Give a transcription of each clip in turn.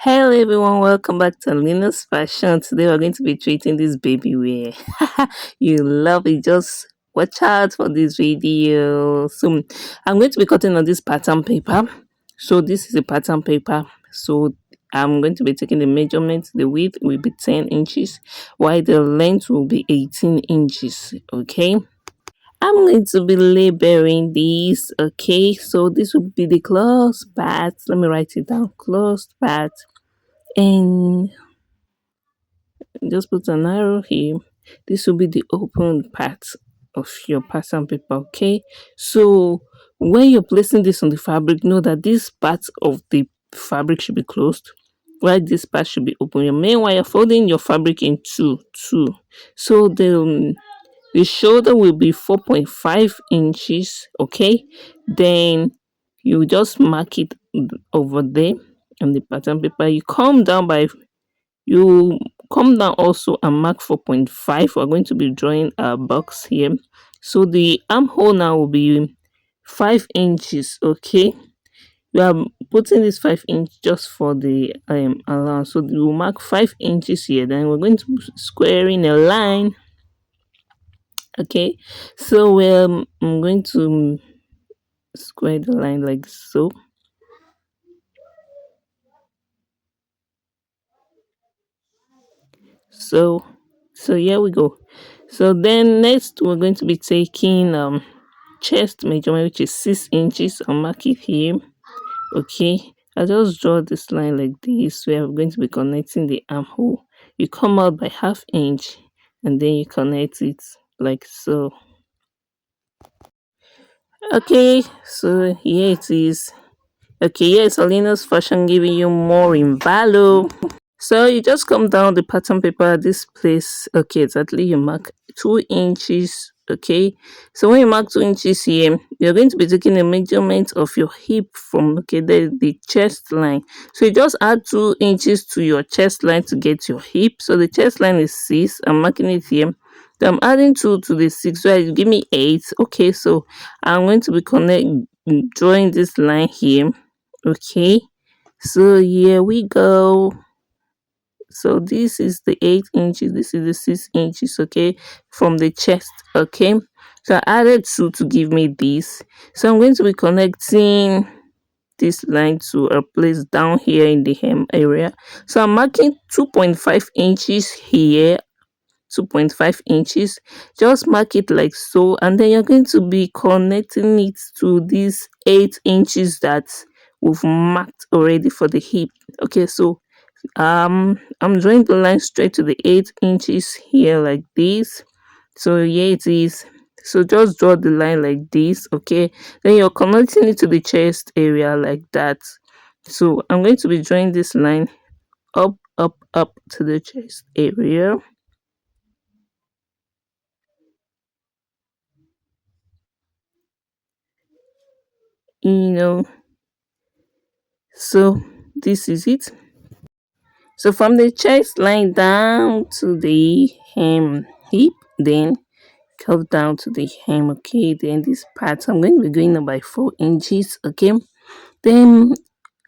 Hello everyone, welcome back to Alina's Fashion. Today we're going to be treating this baby wear. You love it, just watch out for this video. So I'm going to be cutting on this pattern paper. So this is a pattern paper. So I'm going to be taking the measurement. The width will be 10 inches, while the length will be 18 inches. Okay. I'm going to be labeling these. Okay. So this will be the closed part. Let me write it down. Closed part, and just put an arrow here. This will be the open part of your pattern paper. Okay, so when you're placing this on the fabric, know that this part of the fabric should be closed, while this part should be open. Meanwhile, you're folding your fabric in two, so the shoulder will be 4.5 inches. Okay, then you just mark it over there on the pattern paper. You come down also and mark 4.5. We're going to be drawing a box here. So the armhole now will be 5 inches. Okay, we are putting this 5 inch just for the allowance. So we'll mark 5 inches here. Then we're going to square in a line. Okay, so I'm going to square the line like so. So so here we go. So then next we're going to be taking chest measurement, which is 6 inches. I'll mark it here. Okay, I just draw this line like this. We are going to be connecting the armhole. You come out by half inch and then you connect it like so. Okay, so here it is. Okay, yes, Alina's Fashion giving you more in value. So you just come down the pattern paper at this place. Okay, exactly. You mark 2 inches. Okay. So when you mark 2 inches here, you're going to be taking a measurement of your hip from the chest line. So you just add 2 inches to your chest line to get your hip. So the chest line is 6. I'm marking it here. Then I'm adding 2 to the 6. So you give me 8. Okay, so I'm going to be drawing this line here. Okay. So here we go. So this is the 8 inches, this is the 6 inches. Okay, from the chest. Okay, so I added 2 to give me this. So I'm going to be connecting this line to a place down here in the hem area. So I'm marking 2.5 inches here. 2.5 inches, just mark it like so, and then you're going to be connecting it to these 8 inches that we've marked already for the hip. Okay, so I'm drawing the line straight to the 8 inches here like this. So here it is. So just draw the line like this. Okay, then you're connecting it to the chest area like that. So I'm going to be drawing this line up to the chest area. You know, so this is it. So from the chest line down to the hip, then curve down to the hem. Okay, then this part I'm going to be going up by 4 inches. Okay, then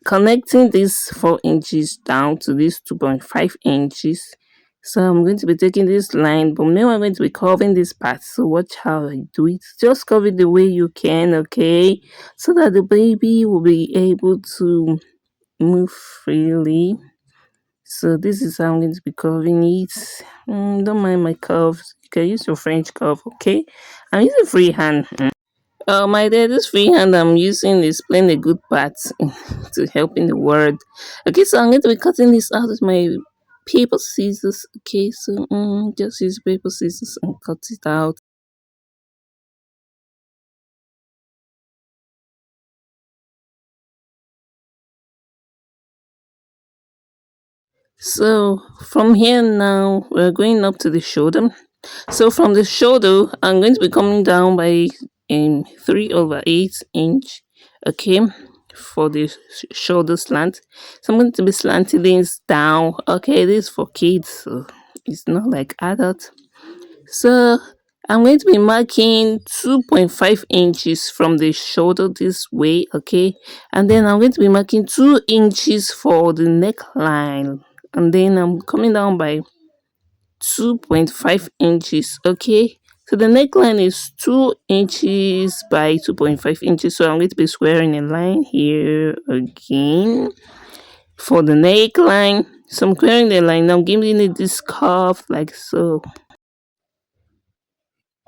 connecting this 4 inches down to this 2.5 inches. So I'm going to be taking this line, but now I'm going to be curving this part. So watch how I do it. Just curve it the way you can. Okay, so that the baby will be able to move freely. So this is how I'm going to be curving it. Don't mind my curves. You can use your French curve. Okay, I'm using freehand. My dear, this freehand I'm using is playing a good part to help in the word. Okay, so I'm going to be cutting this out with my paper scissors. Okay, so just use paper scissors and cut it out. So from here now, we're going up to the shoulder. So from the shoulder, I'm going to be coming down by 3/8 inch. Okay, for the shoulder slant. So I'm going to be slanting this down. Okay, this is for kids, so it's not like adult. So I'm going to be marking 2.5 inches from the shoulder this way, okay? And then I'm going to be marking 2 inches for the neckline. And then I'm coming down by 2.5 inches, okay? So the neckline is 2 inches by 2.5 inches. So I'm going to be squaring a line here again for the neckline. So I'm squaring the line. I'm giving it this curve like so.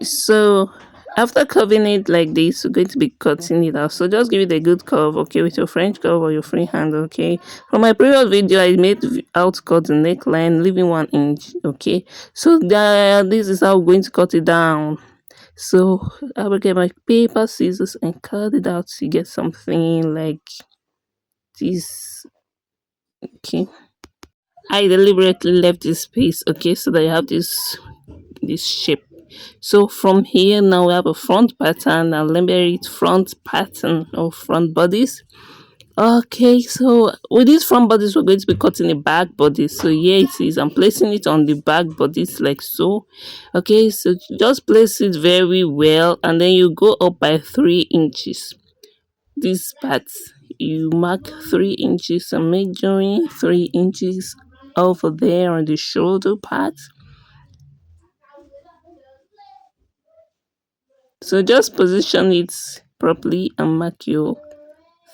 So after curving it like this, we're going to be cutting it out. So just give it a good curve, okay, with your French curve or your free hand, okay. From my previous video, I made how to cut the neckline, leaving 1 inch, okay. So this is how we're going to cut it down. So I will get my paper, scissors, and cut it out to get something like this, okay. I deliberately left this space, okay, so that I have this shape. So from here now we have a front pattern. I'll label it front pattern or front bodies. Okay, so with these front bodies we're going to be cutting a back body. So here it is. I'm placing it on the back bodies like so. Okay, so just place it very well and then you go up by 3 inches. This part you mark 3 inches. I'm measuring 3 inches over there on the shoulder part. So just position it properly and mark your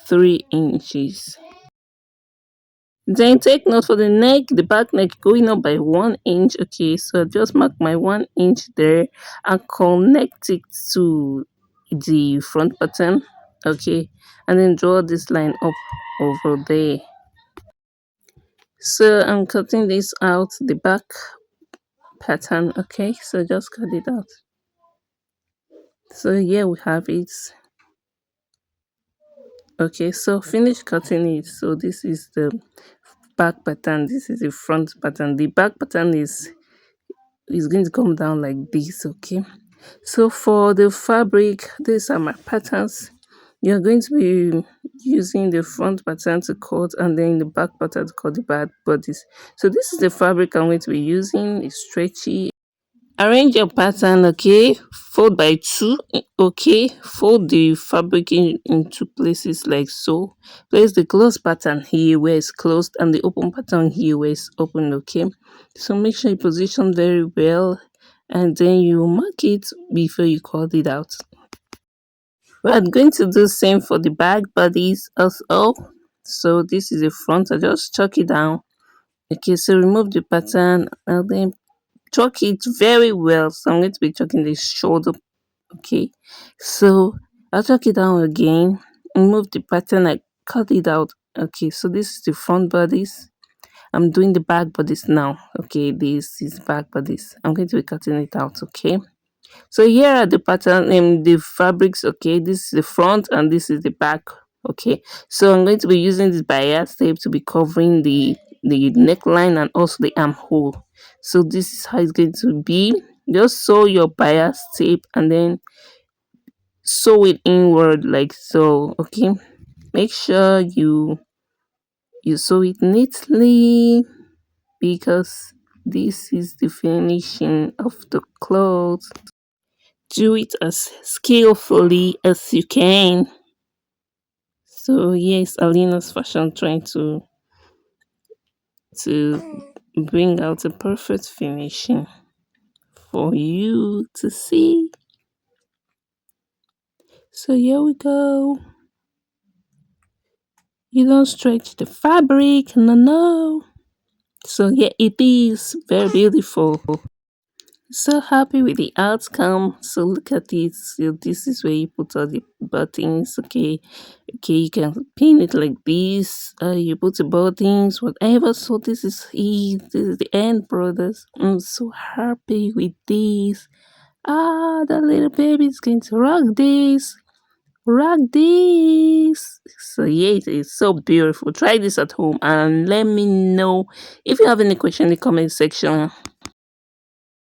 3 inches. Then take note for the neck, the back neck going up by 1 inch. Okay, so just mark my 1 inch there and connect it to the front pattern. Okay, and then draw this line up over there. So I'm cutting this out the back pattern. Okay, so just cut it out. So here we have it. Okay, so finish cutting it. So this is the back pattern, this is the front pattern. The back pattern is going to come down like this, okay. So for the fabric, these are my patterns. You're going to be using the front pattern to cut and then the back pattern to cut the back bodies. So this is the fabric I'm going to be using. It's stretchy. Arrange your pattern, okay. Fold by 2, okay. Fold the fabric into places like so. Place the closed pattern here where it's closed and the open pattern here where it's open, okay. So make sure you position very well and then you mark it before you cut it out. We're going to do the same for the back bodies also. So this is the front. I just chuck it down, okay. So remove the pattern and then chalk it very well. So I'm going to be chalking the shoulder, okay. So I'll chalk it down again, remove the pattern, I cut it out, okay. So this is the front bodies. I'm doing the back bodies now, okay. This is back bodies. I'm going to be cutting it out, okay. So here are the pattern and the fabrics, okay. This is the front and this is the back, okay. So I'm going to be using this bias tape to be covering the neckline and also the armhole. So this is how it's going to be. Just sew your bias tape and then sew it inward like so, okay. Make sure you sew it neatly because this is the finishing of the clothes. Do it as skillfully as you can. So yes, Alina's fashion trying to bring out a perfect finishing for you to see. So here we go. You don't stretch the fabric, no. So yeah, it is very beautiful. So happy with the outcome. So look at it. So this is where you put all the buttons, okay. Okay, you can pin it like this. You put the buttons, whatever. So this is it. This is the end product. I'm so happy with this. Ah, the little baby is going to rock this. Rock this. So yeah, it is so beautiful. Try this at home and let me know if you have any question in the comment section.